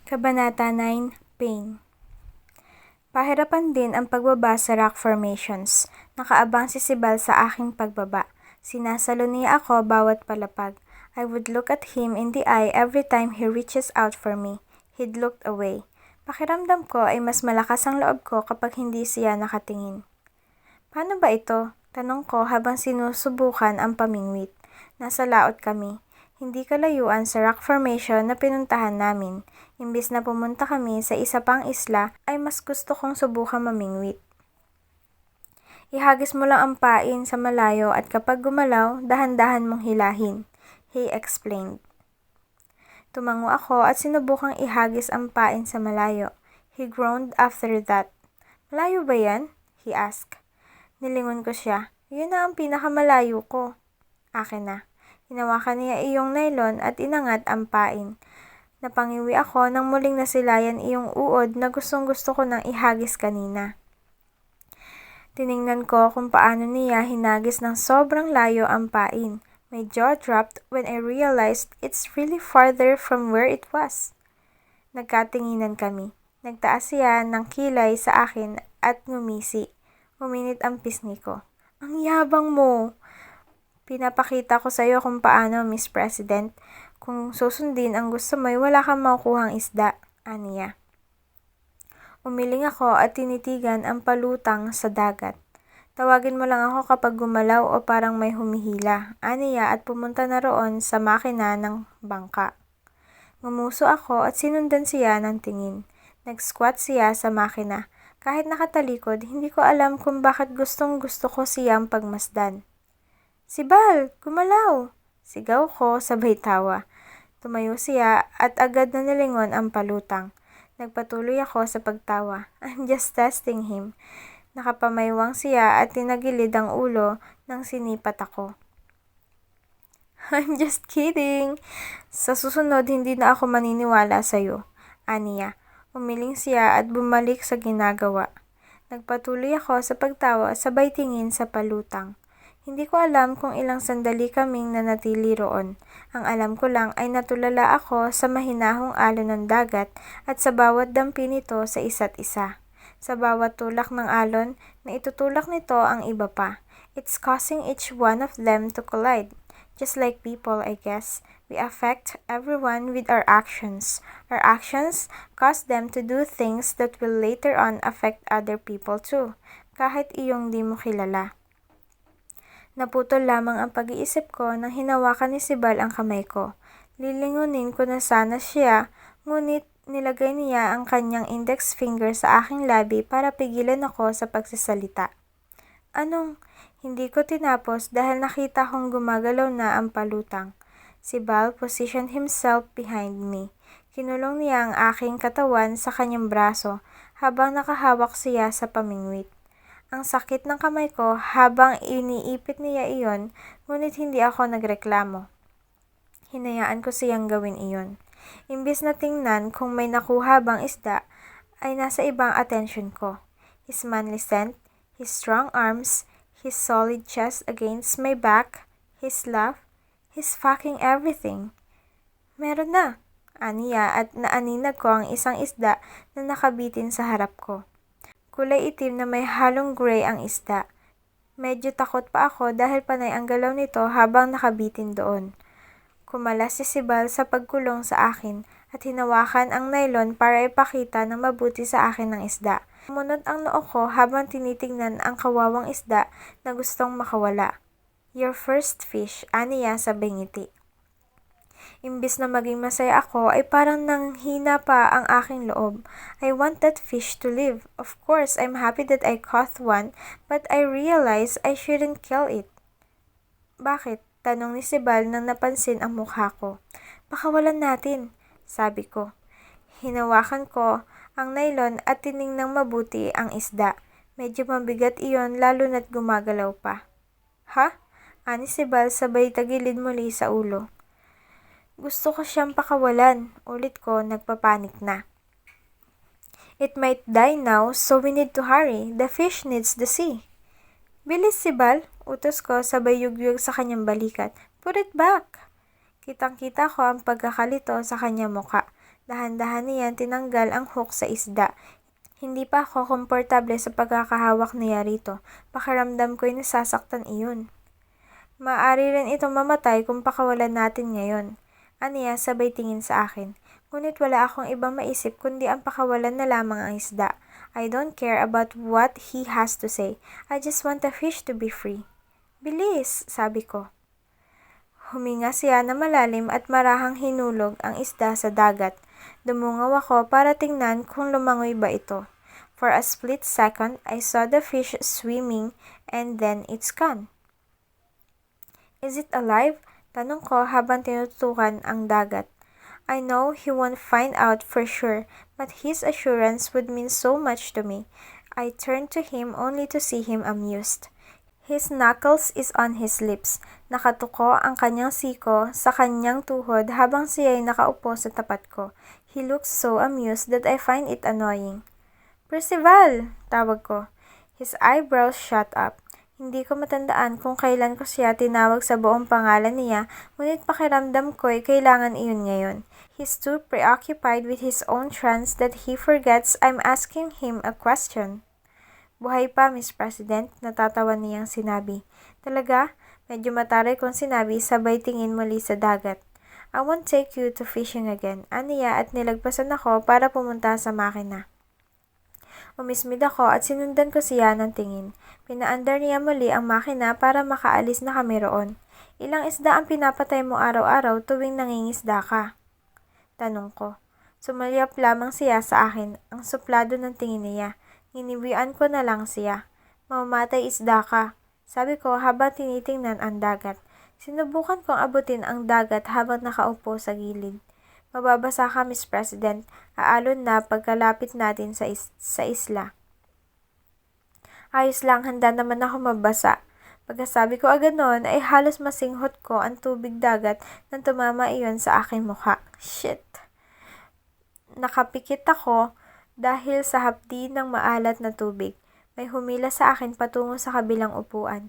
Kabanata 9, Pain. Pahirapan din ang pagbaba sa rock formations. Nakaabang si Sibal sa aking pagbaba. Sinasalo niya ako bawat palapag. I would look at him in the eye every time he reaches out for me. He'd look away. Pakiramdam ko ay mas malakas ang loob ko kapag hindi siya nakatingin. Paano ba ito? Tanong ko habang sinusubukan ang pamingwit. Nasa laot kami. Hindi kalayuan sa rock formation na pinuntahan namin. Imbis na pumunta kami sa isa pang isla, ay mas gusto kong subukan mamingwit. Ihagis mo lang ang pain sa malayo at kapag gumalaw, dahan-dahan mong hilahin, he explained. Tumango ako at sinubukang ihagis ang pain sa malayo. He groaned after that. Malayo ba yan? He asked. Nilingon ko siya. Yun na ang pinakamalayo ko. Akin na. Hinawakan niya iyong nylon at inangat ang pain. Napangiwi ako nang muling nasilayan iyong uod na gustong-gusto ko nang ihagis kanina. Tiningnan ko kung paano niya hinagis ng sobrang layo ang pain. My jaw dropped when I realized it's really farther from where it was. Nagkatinginan kami. Nagtaas siya ng kilay sa akin at ngumisi. Uminit ang pisngi ko. Ang yabang mo! Pinapakita ko sa iyo kung paano, Miss President. Kung susundin ang gusto mo ay wala kang makukuhang isda, aniya. Umiling ako at tinitigan ang palutang sa dagat. Tawagin mo lang ako kapag gumalaw o parang may humihila, aniya at pumunta na roon sa makina ng bangka. Ngumuso ako at sinundan siya ng tingin. Nag-squat siya sa makina. Kahit nakatalikod, hindi ko alam kung bakit gustong-gusto ko siyang pagmasdan. Sibal! Gumalaw! Sigaw ko sabay tawa. Tumayo siya at agad na nilingon ang palutang. Nagpatuloy ako sa pagtawa. I'm just testing him. Nakapamaywang siya at tinagilid ang ulo nang sinipat ako. I'm just kidding! Sa susunod, hindi na ako maniniwala sa'yo. Aniya. Umiling siya at bumalik sa ginagawa. Nagpatuloy ako sa pagtawa sabay tingin sa palutang. Hindi ko alam kung ilang sandali kaming nanatili roon. Ang alam ko lang ay natulala ako sa mahinahong alon ng dagat at sa bawat dampi nito sa isa't isa. Sa bawat tulak ng alon, na itutulak nito ang iba pa. It's causing each one of them to collide. Just like people, I guess, we affect everyone with our actions. Our actions cause them to do things that will later on affect other people too, kahit iyong di mo kilala. Naputol lamang ang pag-iisip ko nang hinawakan ni Sibal ang kamay ko. Lilingunin ko na sana siya, ngunit nilagay niya ang kanyang index finger sa aking labi para pigilan ako sa pagsasalita. Anong? Hindi ko tinapos dahil nakita kong gumagalaw na ang palutang. Sibal positioned himself behind me. Kinulong niya ang aking katawan sa kanyang braso habang nakahawak siya sa pamingwit. Ang sakit ng kamay ko habang iniipit niya iyon, ngunit hindi ako nagreklamo. Hinayaan ko siyang gawin iyon. Imbis na tingnan kung may nakuha bang isda, ay nasa ibang atensyon ko. His manly scent, his strong arms, his solid chest against my back, his laugh, his fucking everything. Meron na, aniya at naaninag ko ang isang isda na nakabitin sa harap ko. Kulay itim na may halong gray ang isda. Medyo takot pa ako dahil panay ang galaw nito habang nakabitin doon. Kumalas si Sibal sa pagkulong sa akin at hinawakan ang nylon para ipakita ng mabuti sa akin ng isda. Sumunod ang noo ko habang tinitingnan ang kawawang isda na gustong makawala. Your first fish, aniya sa ngiti. Imbis na maging masaya ako ay parang nanghina pa ang aking loob. I want that fish to live. Of course, I'm happy that I caught one, but I realize I shouldn't kill it. Bakit? Tanong ni Sibal nang napansin ang mukha ko. Pakawalan natin, sabi ko. Hinawakan ko ang nylon at tiningnang mabuti ang isda. Medyo mabigat iyon lalo na't gumagalaw pa. Ha? Ani Sibal sabay tagilid muli sa ulo. Gusto ko siyang pakawalan. Ulit ko, nagpapanik na. It might die now, so we need to hurry. The fish needs the sea. Bilis, Sibal. Utos ko sabay yugyug sa kanyang balikat. Put it back. Kitang-kita ko ang pagkakalito sa kanyang muka. Dahan-dahan niya tinanggal ang hook sa isda. Hindi pa ako komportable sa pagkakahawak niya rito. Pakiramdam ko'y nasasaktan iyon. Maaari rin itong mamatay kung pakawalan natin ngayon. Aniya sabay tingin sa akin. Ngunit wala akong ibang maisip kundi ang pakawalan na lamang ang isda. I don't care about what he has to say. I just want the fish to be free. Bilis, sabi ko. Huminga siya na malalim at marahang hinulog ang isda sa dagat. Dumungaw ako para tingnan kung lumangoy ba ito. For a split second, I saw the fish swimming and then it's gone. Is it alive? Tanong ko habang tinutukan ang dagat. I know he won't find out for sure, but his assurance would mean so much to me. I turned to him only to see him amused. His knuckles is on his lips. Nakatuko ang kanyang siko sa kanyang tuhod habang siya'y nakaupo sa tapat ko. He looks so amused that I find it annoying. Percival! Tawag ko. His eyebrows shot up. Hindi ko matandaan kung kailan ko siya tinawag sa buong pangalan niya, ngunit pakiramdam ko'y kailangan iyon ngayon. He's too preoccupied with his own trance that he forgets I'm asking him a question. Buhay pa, Miss President, natatawa niyang sinabi. Talaga? Medyo mataray kong sinabi sabay tingin muli sa dagat. I won't take you to fishing again, aniya at nilagpasan ako para pumunta sa makina. Umismid ako at sinundan ko siya ng tingin. Pinaandar niya muli ang makina para makaalis na kami roon. Ilang isda ang pinapatay mo araw-araw tuwing nangingisda ka? Tanong ko. Sumalyap lamang siya sa akin, ang suplado ng tingin niya. Niniwian ko na lang siya. Mamamatay isda ka. Sabi ko habang tinitingnan ang dagat. Sinubukan kong abutin ang dagat habang nakaupo sa gilid. Mababasa ka, Miss President, aalon na pagkalapit natin sa isla. Ayos lang, handa naman ako mabasa. Pagkasabi ko agad noon ay halos masinghot ko ang tubig dagat nang tumama iyon sa aking mukha. Shit! Nakapikit ako dahil sa hapdi ng maalat na tubig. May humila sa akin patungo sa kabilang upuan.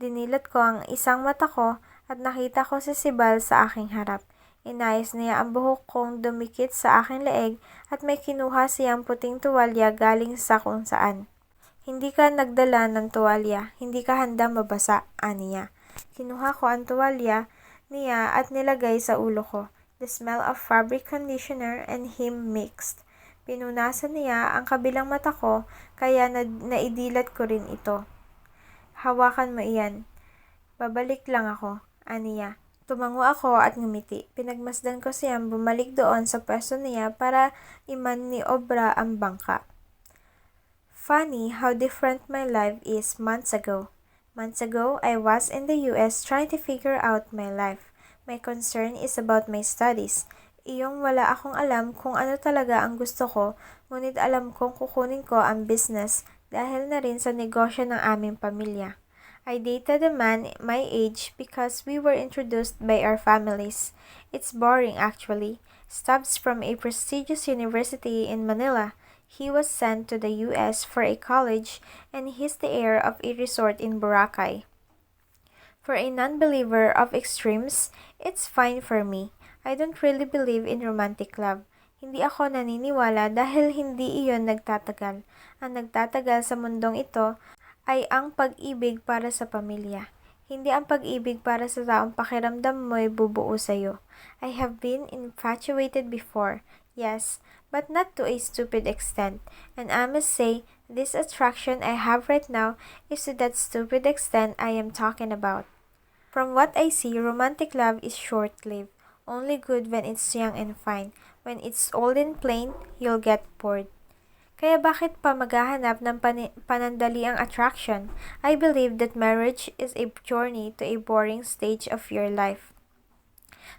Dinilat ko ang isang mata ko at nakita ko si Sibal sa aking harap. Inayos niya ang buhok kong dumikit sa aking leeg at may kinuha siyang puting tuwalya galing sa kung saan. Hindi ka nagdala ng tuwalya, hindi ka handang mabasa, aniya. Kinuha ko ang tuwalya niya at nilagay sa ulo ko. The smell of fabric conditioner and him mixed. Pinunasan niya ang kabilang mata ko kaya naidilat ko rin ito. Hawakan mo iyan. Babalik lang ako, aniya. Tumango ako at ngumiti. Pinagmasdan ko siyang bumalik doon sa pwesto niya para imaniobra ang bangka. Funny how different my life is months ago. Months ago, I was in the US trying to figure out my life. My concern is about my studies. Iyong wala akong alam kung ano talaga ang gusto ko, ngunit alam kong kukunin ko ang business dahil na rin sa negosyo ng aming pamilya. I dated a man my age because we were introduced by our families. It's boring actually. Stubbs from a prestigious university in Manila. He was sent to the US for a college and he's the heir of a resort in Boracay. For a non-believer of extremes, it's fine for me. I don't really believe in romantic love. Hindi ako naniniwala dahil hindi iyon nagtatagal. Ang nagtatagal sa mundong ito ay ang pag-ibig para sa pamilya. Hindi ang pag-ibig para sa taong pakiramdam mo'y bubuo sa'yo. I have been infatuated before, yes, but not to a stupid extent. And I must say, this attraction I have right now is to that stupid extent I am talking about. From what I see, romantic love is short-lived, only good when it's young and fine. When it's old and plain, you'll get bored. Kaya bakit pa maghahanap ng panandaliang attraction? I believe that marriage is a journey to a boring stage of your life.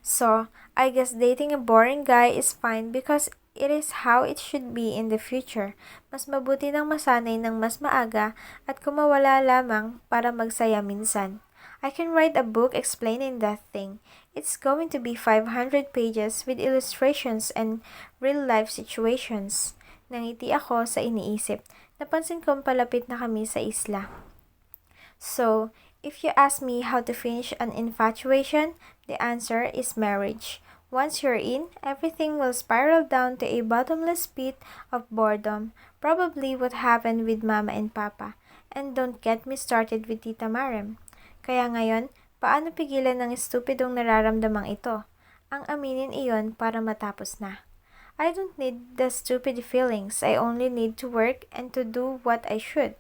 So, I guess dating a boring guy is fine because it is how it should be in the future. Mas mabuti nang masanay ng mas maaga at kumawala lamang para magsaya minsan. I can write a book explaining that thing. It's going to be 500 pages with illustrations and real-life situations. Nangiti ako sa iniisip. Napansin kong palapit na kami sa isla. So, if you ask me how to finish an infatuation, the answer is marriage. Once you're in, everything will spiral down to a bottomless pit of boredom, probably what happened with Mama and Papa. And don't get me started with Tita Marem. Kaya ngayon, paano pigilan ng estupidong nararamdamang ito? Ang aminin iyon para matapos na. I don't need the stupid feelings. I only need to work and to do what I should.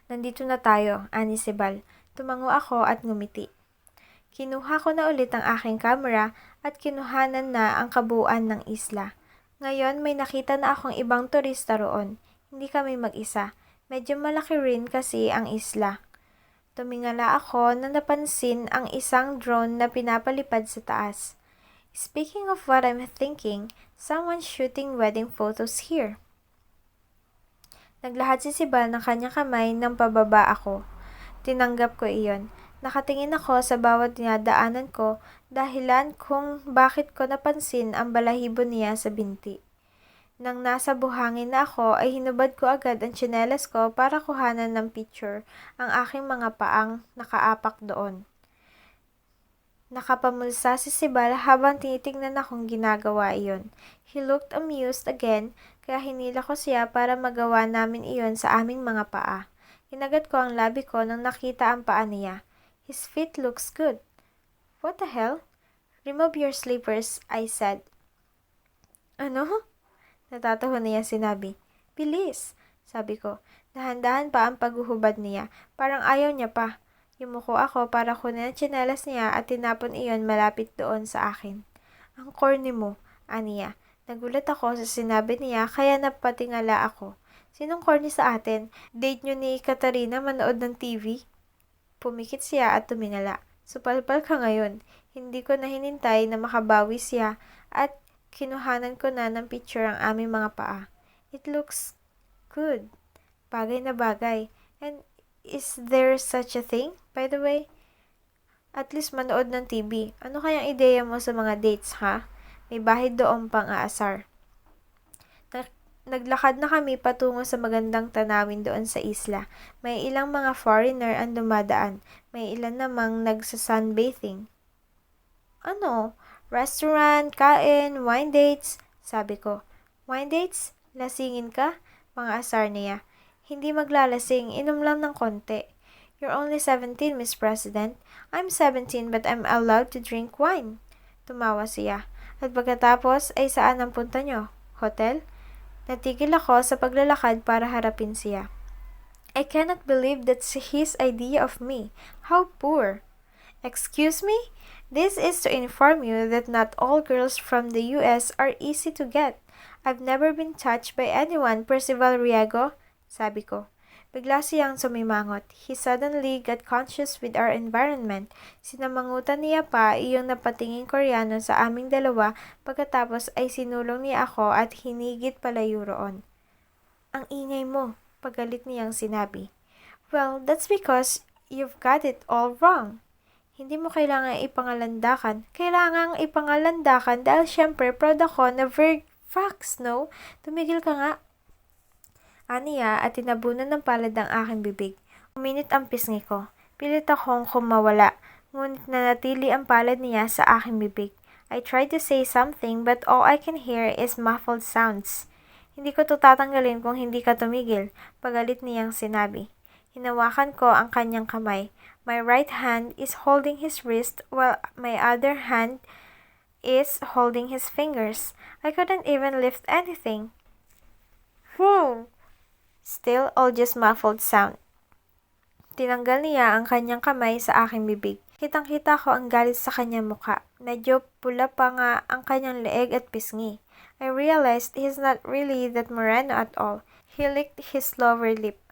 Nandito na tayo, ani si Bal. Tumango ako at ngumiti. Kinuha ko na ulit ang aking kamera at kinuhanan na ang kabuuan ng isla. Ngayon may nakita na akong ibang turista roon. Hindi kami mag-isa. Medyo malaki rin kasi ang isla. Tumingala ako nang napansin ang isang drone na pinapalipad sa taas. Speaking of what I'm thinking, someone's shooting wedding photos here. Naglahad si Sibal ng kanyang kamay nang pababa ako. Tinanggap ko iyon. Nakatingin ako sa bawat dinadaanan ko dahilan kung bakit ko napansin ang balahibo niya sa binti. Nang nasa buhangin na ako ay hinubad ko agad ang tsinelas ko para kuhanan ng picture ang aking mga paang nakaapak doon. Nakapamulsa si Sibal habang tinitingnan akong ginagawa iyon. He looked amused again kaya hinila ko siya para magawa namin iyon sa aming mga paa. Hinagat ko ang labi ko nang nakita ang paa niya. His feet looks good. What the hell? Remove your slippers, I said. Ano? Natatawa niya sinabi. Bilis, sabi ko. Dahan-dahan pa ang paghuhubad niya. Parang ayaw niya pa. Yumuko ako para kunin ang tsinelas niya at tinapon iyon malapit doon sa akin. Ang corny mo, aniya. Nagulat ako sa sinabi niya kaya napatingala ako. Sinong corny sa atin? Date niyo ni Katarina manood ng TV? Pumikit siya at tumingala. Supalpal ka ngayon. Hindi ko na hinintay na makabawi siya at kinuhanan ko na ng picture ang aming mga paa. It looks good. Bagay na bagay. And is there such a thing, by the way? At least manood ng TV. Ano kayang ideya mo sa mga dates, ha? May bahid doon pang aasar. Naglakad na kami patungo sa magandang tanawin doon sa isla. May ilang mga foreigner ang dumadaan. May ilan namang nagsa-sunbathing. Ano? Restaurant, kain, wine dates? Sabi ko. Wine dates? Lasingin ka? Mga asar niya. Hindi maglalasing, inom lang ng konti. You're only 17, Miss President. I'm 17 but I'm allowed to drink wine. Tumawa siya. At pagkatapos ay saan ang punta nyo? Hotel? Natigil ako sa paglalakad para harapin siya. I cannot believe that's his idea of me. How poor. Excuse me? This is to inform you that not all girls from the US are easy to get. I've never been touched by anyone, Percival Riego, sabi ko. Bigla siyang sumimangot. He suddenly got conscious with our environment. Sinamangutan niya pa iyong napatingin Koreano sa aming dalawa pagkatapos ay sinulong niya ako at hinigit palayo roon. Ang ingay mo, pagalit niyang sinabi. Well, that's because you've got it all wrong. Hindi mo kailangan ipangalandakan. Kailangang ipangalandakan dahil syempre proud ako na Fox, no? Tumigil ka nga. Aniya at tinabunan ng palad ang aking bibig. Uminit ang pisngi ko. Pilit akong kumawala, ngunit nanatili ang palad niya sa aking bibig. I tried to say something but all I can hear is muffled sounds. Hindi ko to tatanggalin kung hindi ka tumigil, pagalit niyang sinabi. Hinawakan ko ang kanyang kamay. My right hand is holding his wrist while my other hand is holding his fingers. I couldn't even lift anything. Still, all just muffled sound. Tinanggal niya ang kanyang kamay sa aking bibig. Kitang-kita ko ang galit sa kanyang mukha. Medyo pula pa nga ang kanyang leeg at pisngi. I realized he's not really that moreno at all. He licked his lower lip.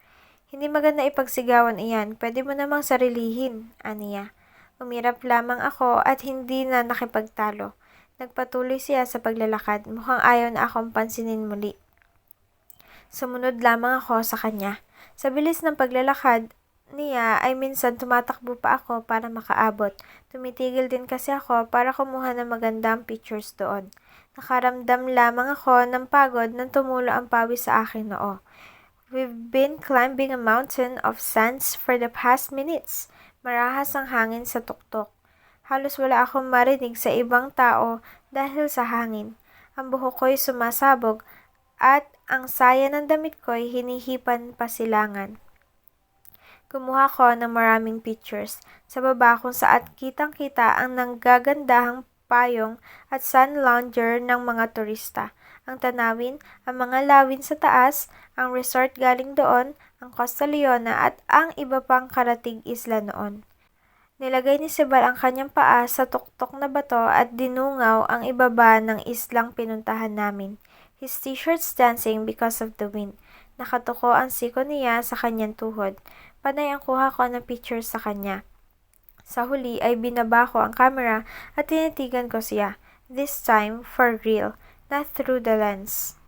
Hindi maganda ipagsigawan iyan. Pwede mo namang sarilihin, aniya. Umirap lamang ako at hindi na nakipagtalo. Nagpatuloy siya sa paglalakad. Mukhang ayaw na akong pansinin muli. Sumunod lamang ako sa kanya. Sa bilis ng paglalakad niya ay minsan tumatakbo pa ako para makaabot. Tumitigil din kasi ako para kumuha ng magandang pictures doon. Nakaramdam lamang ako ng pagod nang tumulo ang pawis sa aking noo. We've been climbing a mountain of sands for the past minutes. Marahas ang hangin sa tuktok. Halos wala akong marinig sa ibang tao dahil sa hangin. Ang buhok ko'y sumasabog at ang saya ng damit ko'y hinihipan pasilangan. Kumuha ko ng maraming pictures sa baba kung saan kitang-kita ang nanggagandahang payong at sun lounger ng mga turista. Ang tanawin, ang mga lawin sa taas, ang resort galing doon, ang Costa Leona at ang iba pang karatig isla noon. Nilagay ni Sibal ang kanyang paa sa tuktok na bato at dinungaw ang ibaba ng islang pinuntahan namin. His t-shirt's dancing because of the wind. Nakatuko ang siko niya sa kanyang tuhod. Panay ang kuha ko ng pictures sa kanya. Sa huli ay binaba ko ang camera at tinitigan ko siya. This time, for real, not through the lens.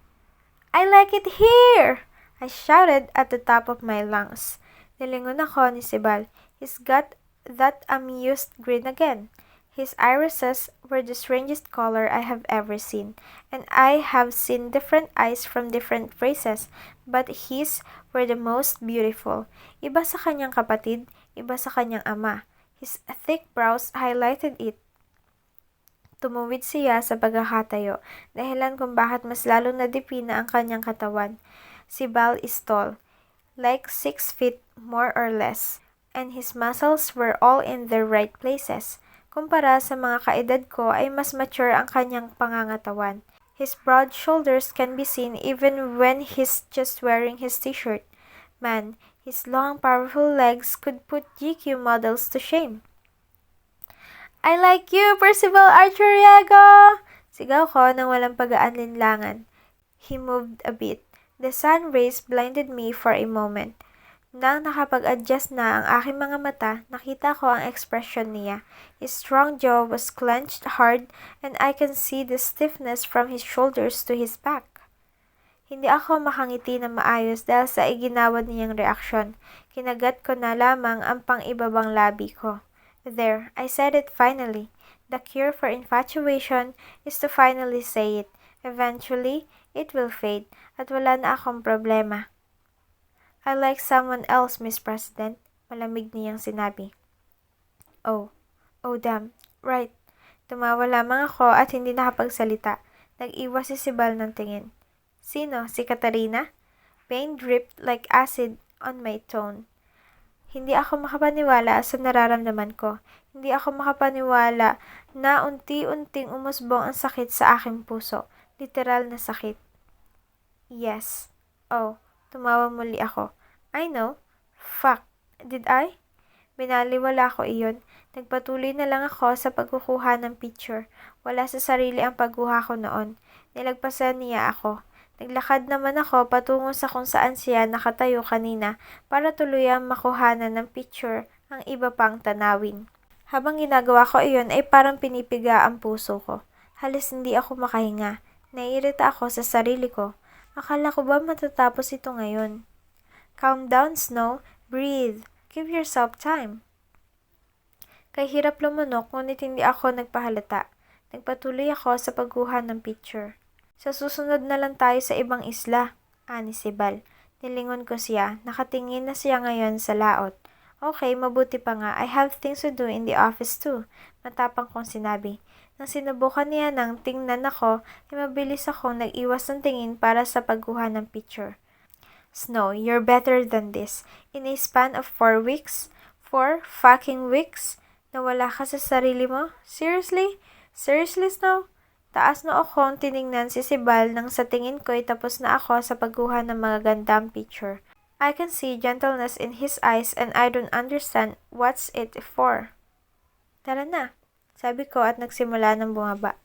I like it here! I shouted at the top of my lungs. Nilingon ako ni Sibal. He's got that amused grin again. His irises were the strangest color I have ever seen, and I have seen different eyes from different races, but his were the most beautiful. Iba sa kanyang kapatid, iba sa kanyang ama. His thick brows highlighted it. Tumuwid siya sa pagkakatayo, dahilan kung bakit mas lalong nadipina ang kanyang katawan. Si Bal is tall, like 6 feet more or less, and his muscles were all in their right places. Kumpara sa mga kaedad ko ay mas mature ang kanyang pangangatawan. His broad shoulders can be seen even when he's just wearing his t-shirt. Man, his long powerful legs could put GQ models to shame. I like you, Percival Archuriago! Sigaw ko nang walang pag-aanlinlangan. He moved a bit. The sun rays blinded me for a moment. Nang nakapag-adjust na ang aking mga mata, nakita ko ang ekspresyon niya. His strong jaw was clenched hard and I can see the stiffness from his shoulders to his back. Hindi ako makangiti na maayos dahil sa iginawad niyang reaksyon. Kinagat ko na lamang ang pang-ibabang labi ko. There, I said it finally. The cure for infatuation is to finally say it. Eventually, it will fade at wala na akong problema. I like someone else, Miss President, malamig niyang sinabi. Oh damn, right. Tumawa lamang ako at hindi nakapagsalita. Nag-iwas si Sibal ng tingin. Sino? Si Katarina? Pain dripped like acid on my tone. Hindi ako makapaniwala sa nararamdaman ko. Hindi ako makapaniwala na unti-unting umusbong ang sakit sa aking puso. Literal na sakit. Yes. Oh. Tumawa muli ako. I know. Fuck. Did I? Binaliwala ko iyon. Nagpatuloy na lang ako sa pagkukuha ng picture. Wala sa sarili ang pagkuha ko noon. Nilagpasan niya ako. Naglakad naman ako patungo sa kung saan siya nakatayo kanina para tuluyang makuhanan ng picture ang iba pang tanawin. Habang ginagawa ko iyon ay parang pinipiga ang puso ko. Halos hindi ako makahinga. Naiirita ako sa sarili ko. Akala ko ba matatapos ito ngayon? Calm down, Snow. Breathe. Give yourself time. Kay hirap lumunok ngunit hindi ako nagpahalata. Nagpatuloy ako sa pagkuha ng picture. Sa susunod na lang tayo sa ibang isla, ani si Bal. Nilingon ko siya. Nakatingin na siya ngayon sa laot. Okay, mabuti pa nga. I have things to do in the office too. Matapang kong sinabi. Nang sinubukan niya nang tingnan ako, ay mabilis akong nag-iwas ng tingin para sa pagkuha ng picture. Snow, you're better than this. In a span of 4 weeks? 4 fucking weeks? Nawala ka sa sarili mo? Seriously? Seriously, Snow? Taas na akong tiningnan si Sibal nang sa tingin ko'y tapos na ako sa pagkuha ng mga gandang picture. I can see gentleness in his eyes and I don't understand what's it for. Tara na. Sabi ko at nagsimula ng bumaba.